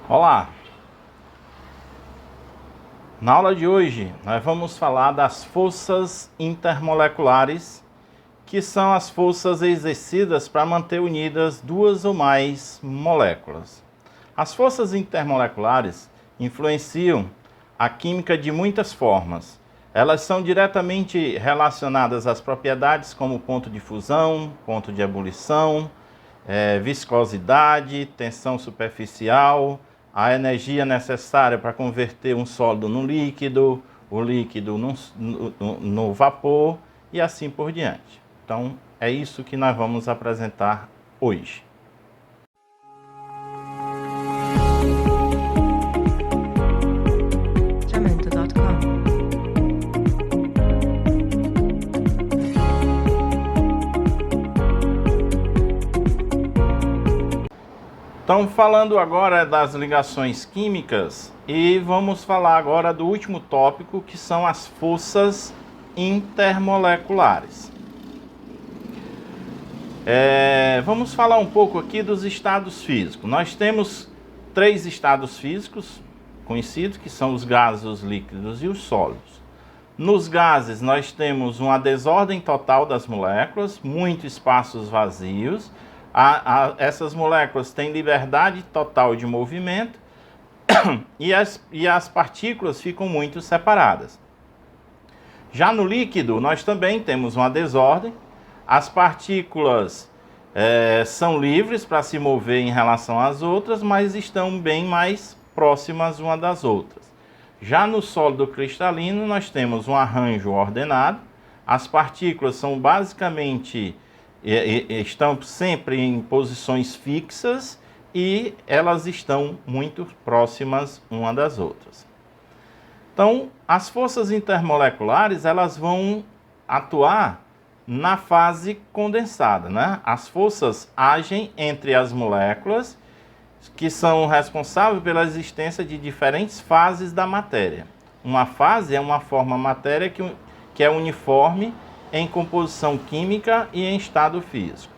Olá! Na aula de hoje nós vamos falar das forças intermoleculares, que são as forças exercidas para manter unidas duas ou mais moléculas. As forças intermoleculares influenciam a química de muitas formas. Elas são diretamente relacionadas às propriedades como ponto de fusão, ponto de ebulição, viscosidade, tensão superficial, a energia necessária para converter um sólido no líquido, o líquido no vapor e assim por diante. Então, é isso que nós vamos apresentar hoje. Então, falando agora das ligações químicas, e vamos falar agora do último tópico, que são as forças intermoleculares. Vamos falar um pouco aqui dos estados físicos. Nós temos 3 estados físicos conhecidos, que são os gases, os líquidos e os sólidos. Nos gases, nós temos uma desordem total das moléculas, muitos espaços vazios. Essas moléculas têm liberdade total de movimento e as partículas ficam muito separadas. Já no líquido, nós também temos uma desordem. As partículas são livres para se mover em relação às outras, mas estão bem mais próximas uma das outras. Já no sólido cristalino, nós temos um arranjo ordenado. As partículas são basicamente estão sempre em posições fixas e elas estão muito próximas uma das outras. Então, as forças intermoleculares, elas vão atuar na fase condensada, né? As forças agem entre as moléculas que são responsáveis pela existência de diferentes fases da matéria. Uma fase é uma forma matéria que é uniforme em composição química e em estado físico.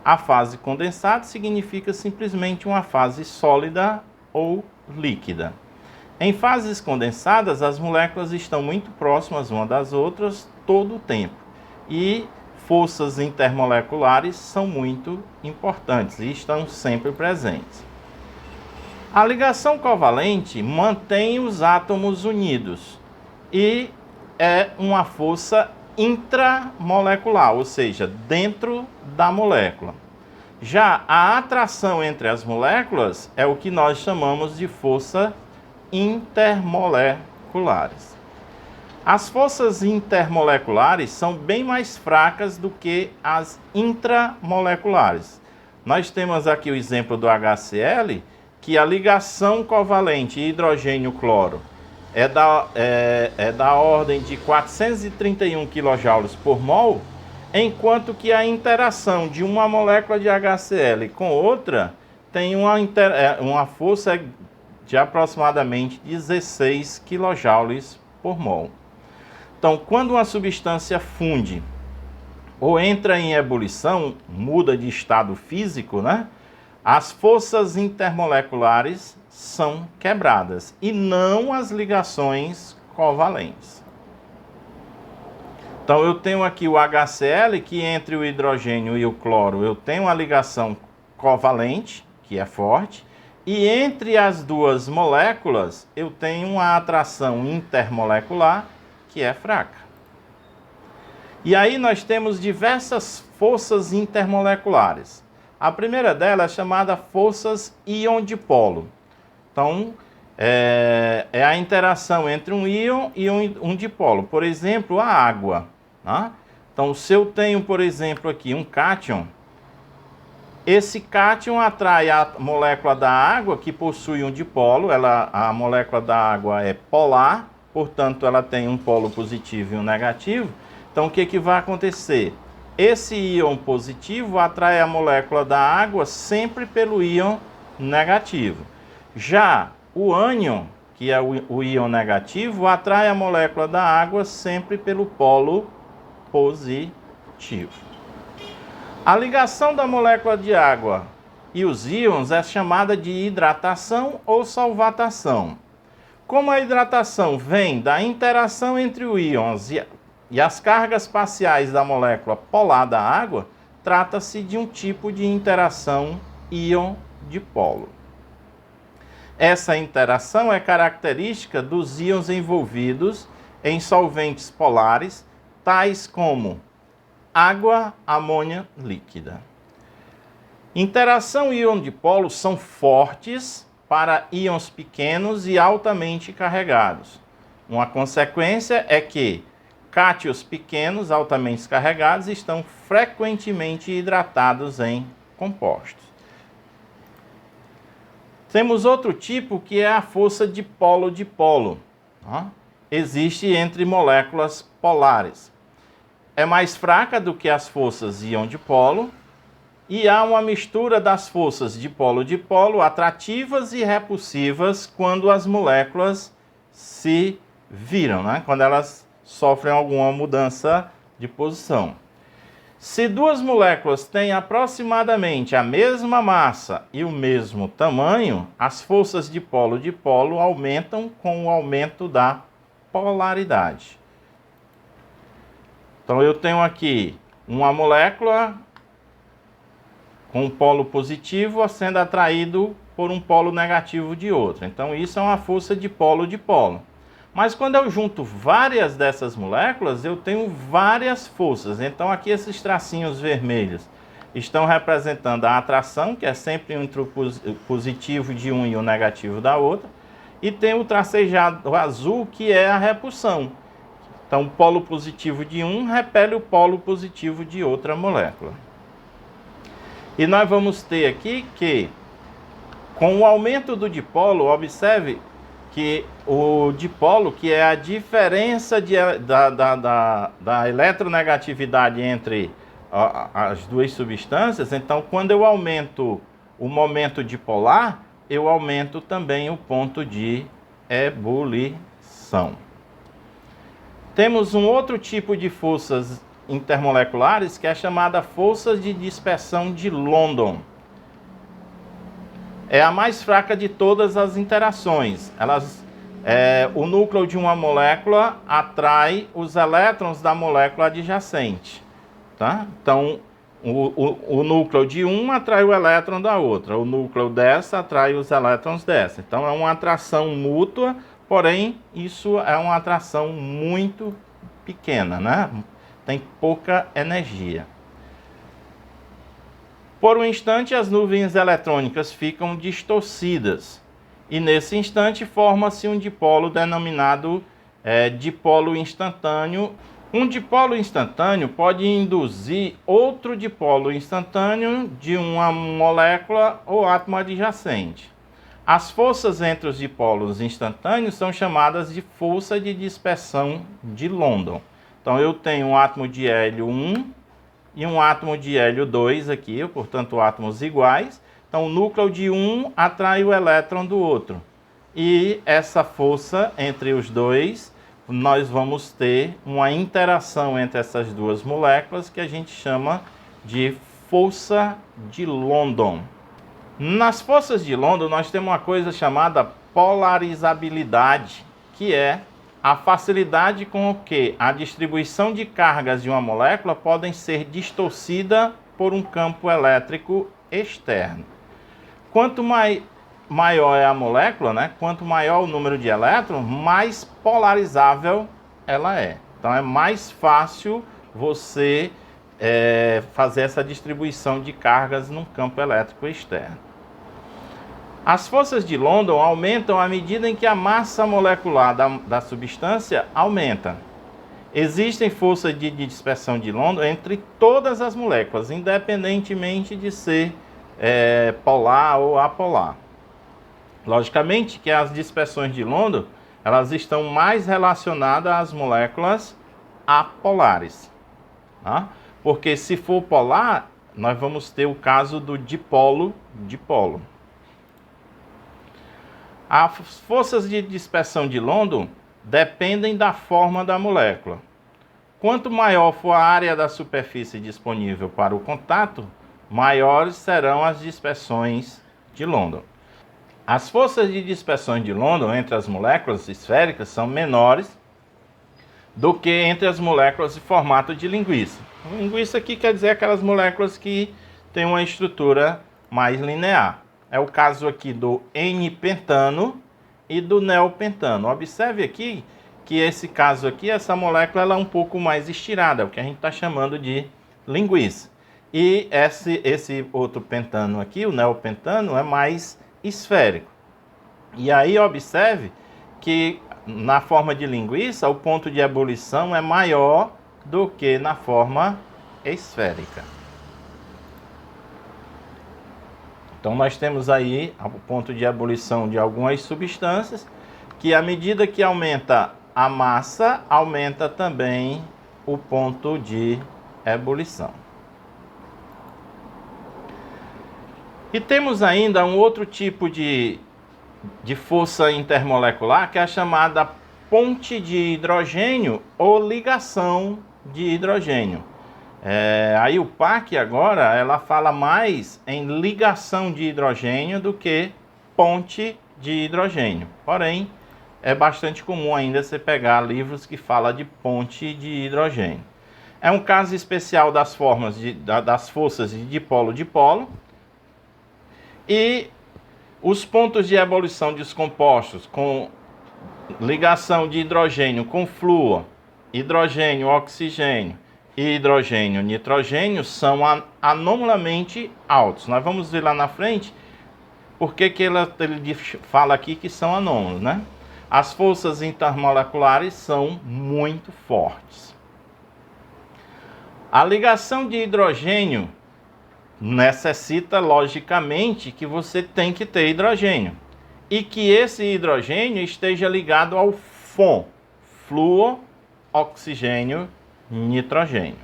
A fase condensada significa simplesmente uma fase sólida ou líquida. Em fases condensadas, as moléculas estão muito próximas umas das outras todo o tempo. E forças intermoleculares são muito importantes e estão sempre presentes. A ligação covalente mantém os átomos unidos e é uma força intramolecular, ou seja, dentro da molécula. Já a atração entre as moléculas é o que nós chamamos de força intermoleculares. As forças intermoleculares são bem mais fracas do que as intramoleculares. Nós temos aqui o exemplo do HCl, que a ligação covalente hidrogênio-cloro é da ordem de 431 kJ por mol, enquanto que a interação de uma molécula de HCl com outra tem uma força de aproximadamente 16 kJ por mol. Então, quando uma substância funde ou entra em ebulição, muda de estado físico, né? As forças intermoleculares são quebradas e não as ligações covalentes. Então eu tenho aqui o HCl, que entre o hidrogênio e o cloro eu tenho uma ligação covalente, que é forte, e entre as duas moléculas eu tenho uma atração intermolecular, que é fraca. E aí nós temos diversas forças intermoleculares. A primeira delas é chamada forças íon-dipolo. Então, é a interação entre um íon e um dipolo. Por exemplo, a água. Né? Então, se eu tenho, por exemplo, aqui um cátion, esse cátion atrai a molécula da água, que possui um dipolo. A molécula da água é polar, portanto, ela tem um polo positivo e um negativo. Então, o que vai acontecer? Esse íon positivo atrai a molécula da água sempre pelo íon negativo. Já o ânion, que é o íon negativo, atrai a molécula da água sempre pelo polo positivo. A ligação da molécula de água e os íons é chamada de hidratação ou solvatação. Como a hidratação vem da interação entre os íons e as cargas parciais da molécula polar da água, trata-se de um tipo de interação íon-dipolo. Essa interação é característica dos íons envolvidos em solventes polares, tais como água, amônia líquida. Interação íon-dipolo são fortes para íons pequenos e altamente carregados. Uma consequência é que cátions pequenos altamente carregados estão frequentemente hidratados em compostos. Temos outro tipo que é a força dipolo-dipolo. Existe entre moléculas polares. É mais fraca do que as forças íon-dipolo e há uma mistura das forças dipolo-dipolo atrativas e repulsivas quando as moléculas se viram, quando elas sofrem alguma mudança de posição. Se duas moléculas têm aproximadamente a mesma massa e o mesmo tamanho, as forças dipolo-dipolo aumentam com o aumento da polaridade. Então eu tenho aqui uma molécula com um polo positivo sendo atraído por um polo negativo de outro. Então isso é uma força dipolo-dipolo. Mas quando eu junto várias dessas moléculas, eu tenho várias forças. Então aqui esses tracinhos vermelhos estão representando a atração, que é sempre entre o positivo de um e o negativo da outra. E tem o tracejado azul, que é a repulsão. Então o polo positivo de um repele o polo positivo de outra molécula. E nós vamos ter aqui que, com o aumento do dipolo, observe que o dipolo, que é a diferença da eletronegatividade entre as duas substâncias, então quando eu aumento o momento dipolar, eu aumento também o ponto de ebulição. Temos um outro tipo de forças intermoleculares que é chamada força de dispersão de London. É a mais fraca de todas as interações. O núcleo de uma molécula atrai os elétrons da molécula adjacente. Tá? Então, o núcleo de uma atrai o elétron da outra. O núcleo dessa atrai os elétrons dessa. Então, é uma atração mútua, porém, isso é uma atração muito pequena, Tem pouca energia. Por um instante, as nuvens eletrônicas ficam distorcidas. E nesse instante, forma-se um dipolo denominado dipolo instantâneo. Um dipolo instantâneo pode induzir outro dipolo instantâneo de uma molécula ou átomo adjacente. As forças entre os dipolos instantâneos são chamadas de força de dispersão de London. Então eu tenho um átomo de hélio 1 e um átomo de hélio 2 aqui, portanto átomos iguais. Então o núcleo de um atrai o elétron do outro. E essa força entre os dois, nós vamos ter uma interação entre essas duas moléculas que a gente chama de força de London. Nas forças de London nós temos uma coisa chamada polarizabilidade, que é a facilidade com que a distribuição de cargas de uma molécula podem ser distorcida por um campo elétrico externo. Quanto maior é a molécula, quanto maior o número de elétrons, mais polarizável ela é. Então é mais fácil você fazer essa distribuição de cargas num campo elétrico externo. As forças de London aumentam à medida em que a massa molecular da substância aumenta. Existem forças de dispersão de London entre todas as moléculas, independentemente de ser polar ou apolar. Logicamente que as dispersões de London elas estão mais relacionadas às moléculas apolares. Porque se for polar, nós vamos ter o caso do dipolo-dipolo. As forças de dispersão de London dependem da forma da molécula. Quanto maior for a área da superfície disponível para o contato, maiores serão as dispersões de London. As forças de dispersão de London entre as moléculas esféricas são menores do que entre as moléculas de formato de linguiça. Linguiça aqui quer dizer aquelas moléculas que têm uma estrutura mais linear. É o caso aqui do N-pentano e do neopentano. Observe aqui que esse caso aqui, essa molécula ela é um pouco mais estirada, é o que a gente está chamando de linguiça. E esse outro pentano aqui, o neopentano, é mais esférico. E aí observe que na forma de linguiça, o ponto de ebulição é maior do que na forma esférica. Então nós temos aí o ponto de ebulição de algumas substâncias, que à medida que aumenta a massa, aumenta também o ponto de ebulição. E temos ainda um outro tipo de força intermolecular, que é a chamada ponte de hidrogênio ou ligação de hidrogênio. A IUPAC agora, ela fala mais em ligação de hidrogênio do que ponte de hidrogênio. Porém, é bastante comum ainda você pegar livros que falam de ponte de hidrogênio. É um caso especial das forças de dipolo-dipolo. E os pontos de ebulição descompostos com ligação de hidrogênio com flúor, hidrogênio, oxigênio e hidrogênio, nitrogênio são anomalamente altos. Nós vamos ver lá na frente porque ele fala aqui que são anômalos, né? As forças intermoleculares são muito fortes. A ligação de hidrogênio necessita, logicamente, que você tem que ter hidrogênio. E que esse hidrogênio esteja ligado ao FON, flúor, oxigênio, nitrogênio.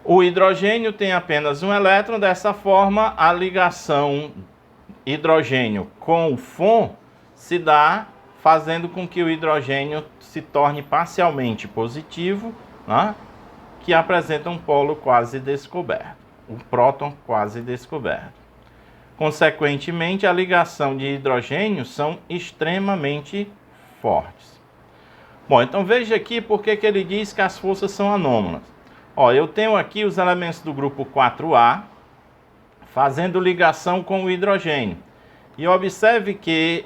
O hidrogênio tem apenas um elétron, dessa forma a ligação hidrogênio com o FON se dá fazendo com que o hidrogênio se torne parcialmente positivo, né? Que apresenta um polo quase descoberto, um próton quase descoberto. Consequentemente, a ligação de hidrogênio são extremamente fortes. Bom, então veja aqui porque que ele diz que as forças são anômalas. Eu tenho aqui os elementos do grupo 4A fazendo ligação com o hidrogênio. E observe que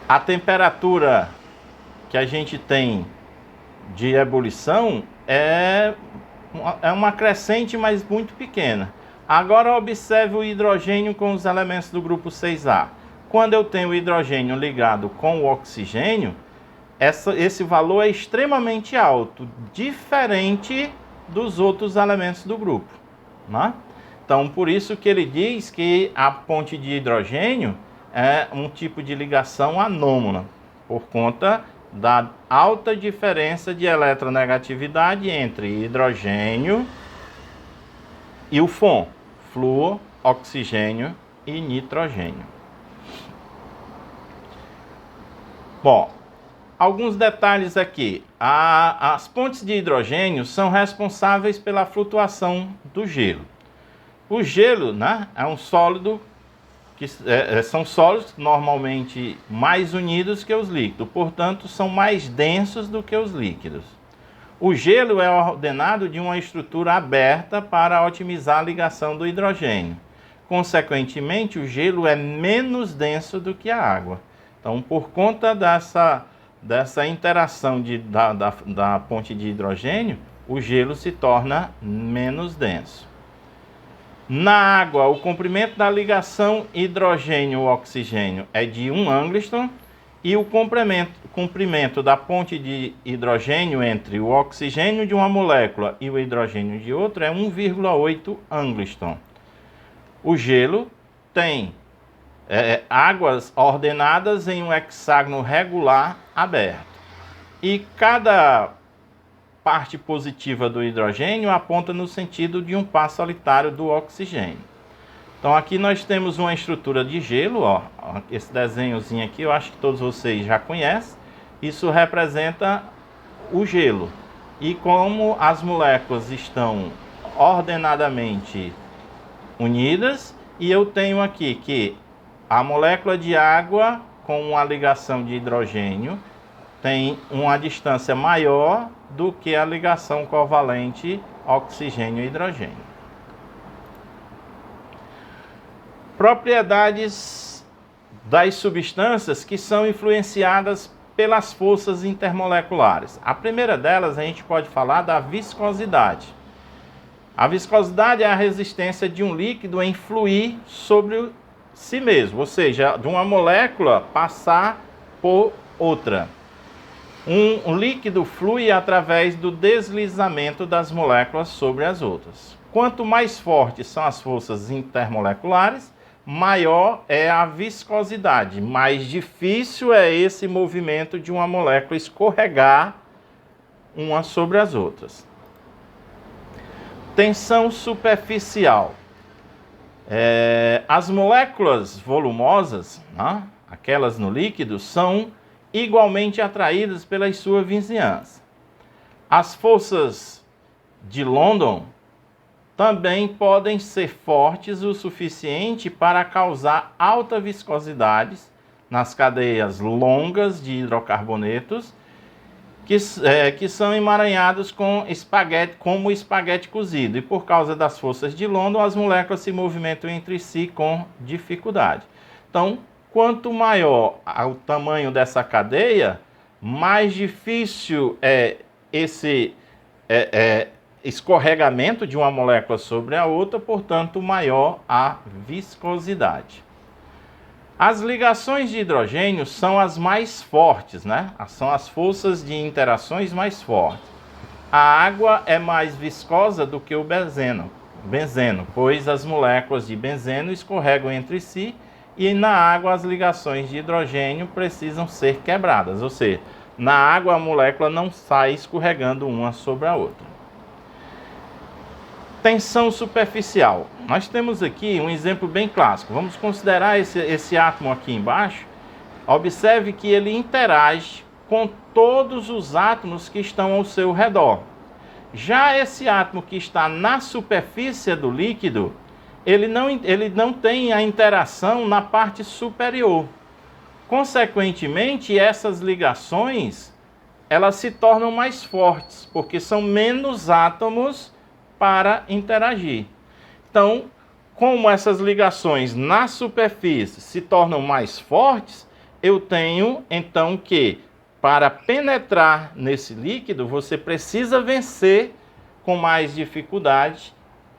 a temperatura que a gente tem de ebulição é uma crescente, mas muito pequena. Agora observe o hidrogênio com os elementos do grupo 6A. Quando eu tenho o hidrogênio ligado com o oxigênio, esse valor é extremamente alto, diferente dos outros elementos do grupo, né? Então, por isso que ele diz que a ponte de hidrogênio é um tipo de ligação anômala, por conta da alta diferença de eletronegatividade entre hidrogênio e o FON, flúor, oxigênio e nitrogênio. Bom, alguns detalhes aqui. As pontes de hidrogênio são responsáveis pela flutuação do gelo. O gelo, né, é um sólido são sólidos normalmente mais unidos que os líquidos, portanto são mais densos do que os líquidos. O gelo é ordenado de uma estrutura aberta para otimizar a ligação do hidrogênio. Consequentemente, o gelo é menos denso do que a água. Então, por conta dessa interação da ponte de hidrogênio, o gelo se torna menos denso. Na água, o comprimento da ligação hidrogênio-oxigênio é de 1 angstrom e o comprimento da ponte de hidrogênio entre o oxigênio de uma molécula e o hidrogênio de outra é 1,8 angstrom. O gelo tem águas ordenadas em um hexágono regular aberto. E cada parte positiva do hidrogênio aponta no sentido de um par solitário do oxigênio. Então aqui nós temos uma estrutura de gelo, esse desenhozinho aqui eu acho que todos vocês já conhecem. Isso representa o gelo. E como as moléculas estão ordenadamente unidas, e eu tenho aqui que a molécula de água com uma ligação de hidrogênio tem uma distância maior do que a ligação covalente oxigênio-hidrogênio. Propriedades das substâncias que são influenciadas pelas forças intermoleculares. A primeira delas a gente pode falar da viscosidade. A viscosidade é a resistência de um líquido em fluir sobre si mesmo, ou seja, de uma molécula passar por outra. Um líquido flui através do deslizamento das moléculas sobre as outras. Quanto mais fortes são as forças intermoleculares, maior é a viscosidade, mais difícil é esse movimento de uma molécula escorregar uma sobre as outras. Tensão superficial. As moléculas volumosas, né, aquelas no líquido, são igualmente atraídas pela sua vizinhança. As forças de London também podem ser fortes o suficiente para causar alta viscosidade nas cadeias longas de hidrocarbonetos que são emaranhados com espaguete, como espaguete cozido. E por causa das forças de London, as moléculas se movimentam entre si com dificuldade. Então, quanto maior o tamanho dessa cadeia, mais difícil é esse escorregamento de uma molécula sobre a outra, portanto, maior a viscosidade. As ligações de hidrogênio são as mais fortes, né? São as forças de interações mais fortes. A água é mais viscosa do que o benzeno, pois as moléculas de benzeno escorregam entre si e na água as ligações de hidrogênio precisam ser quebradas, ou seja, na água a molécula não sai escorregando uma sobre a outra. Tensão superficial. Nós temos aqui um exemplo bem clássico. Vamos considerar esse átomo aqui embaixo. Observe que ele interage com todos os átomos que estão ao seu redor. Já esse átomo que está na superfície do líquido, ele não tem a interação na parte superior. Consequentemente, essas ligações elas se tornam mais fortes, porque são menos átomos para interagir. Então, como essas ligações na superfície se tornam mais fortes, eu tenho então que, para penetrar nesse líquido, você precisa vencer com mais dificuldade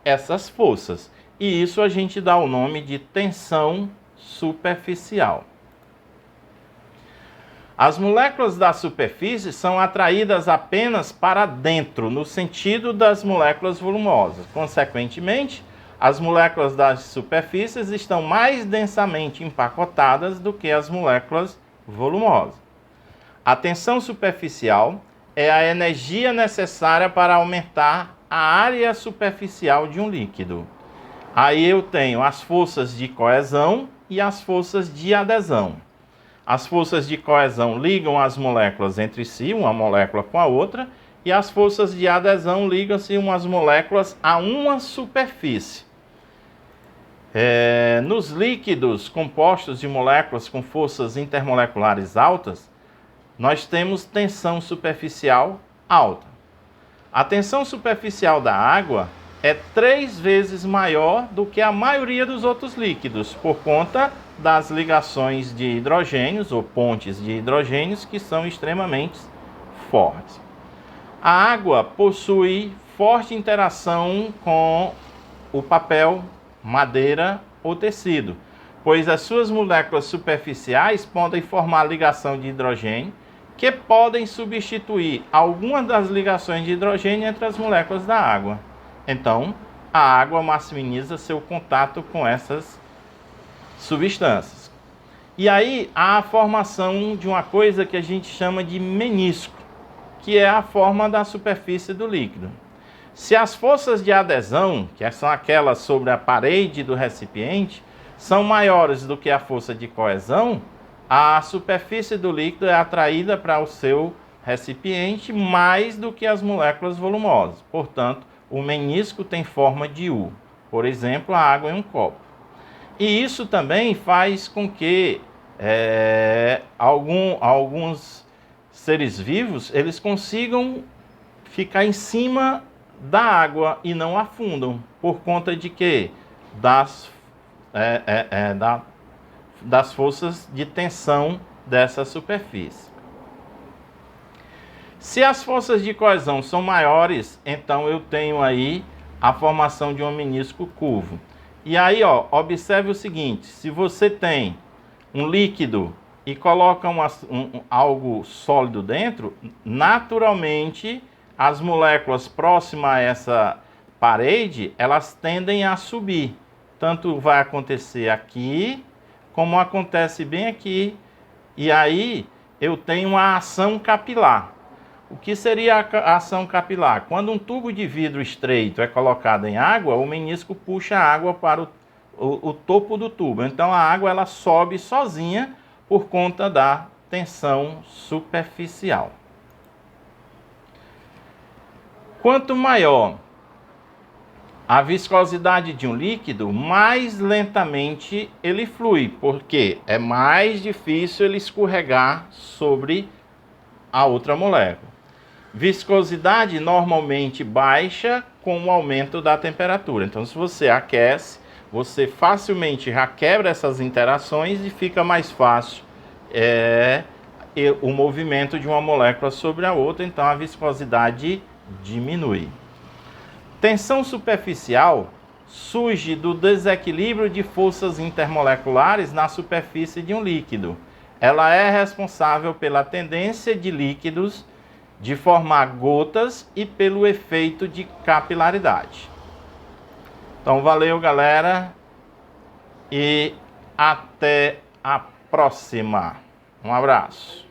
essas forças. E isso a gente dá o nome de tensão superficial. As moléculas da superfície são atraídas apenas para dentro, no sentido das moléculas volumosas. Consequentemente, as moléculas das superfícies estão mais densamente empacotadas do que as moléculas volumosas. A tensão superficial é a energia necessária para aumentar a área superficial de um líquido. Aí eu tenho as forças de coesão e as forças de adesão. As forças de coesão ligam as moléculas entre si, uma molécula com a outra, e as forças de adesão ligam-se umas moléculas a uma superfície. Nos líquidos compostos de moléculas com forças intermoleculares altas, nós temos tensão superficial alta. A tensão superficial da água é 3 vezes maior do que a maioria dos outros líquidos, por conta das ligações de hidrogênios ou pontes de hidrogênios que são extremamente fortes. A água possui forte interação com o papel, madeira ou tecido, pois as suas moléculas superficiais podem formar ligação de hidrogênio que podem substituir algumas das ligações de hidrogênio entre as moléculas da água. Então, a água maximiza seu contato com essas substâncias. E aí há a formação de uma coisa que a gente chama de menisco, que é a forma da superfície do líquido. Se as forças de adesão, que são aquelas sobre a parede do recipiente, são maiores do que a força de coesão, a superfície do líquido é atraída para o seu recipiente mais do que as moléculas volumosas. Portanto, o menisco tem forma de U. Por exemplo, a água em um copo. E isso também faz com que alguns seres vivos eles consigam ficar em cima da água e não afundam. Por conta de quê? Das forças de tensão dessa superfície. Se as forças de coesão são maiores, então eu tenho aí a formação de um menisco curvo. E aí, ó, observe o seguinte, se você tem um líquido e coloca algo sólido dentro, naturalmente as moléculas próximas a essa parede, elas tendem a subir. Tanto vai acontecer aqui, como acontece bem aqui. E aí eu tenho uma ação capilar. O que seria a ação capilar? Quando um tubo de vidro estreito é colocado em água, o menisco puxa a água para o topo do tubo. Então a água ela sobe sozinha por conta da tensão superficial. Quanto maior a viscosidade de um líquido, mais lentamente ele flui, porque é mais difícil ele escorregar sobre a outra molécula. Viscosidade normalmente baixa com o aumento da temperatura. Então, se você aquece, você facilmente já quebra essas interações e fica mais fácil o movimento de uma molécula sobre a outra. Então, a viscosidade diminui. Tensão superficial surge do desequilíbrio de forças intermoleculares na superfície de um líquido. Ela é responsável pela tendência de líquidos de formar gotas e pelo efeito de capilaridade. Então, valeu, galera, e até a próxima. Um abraço.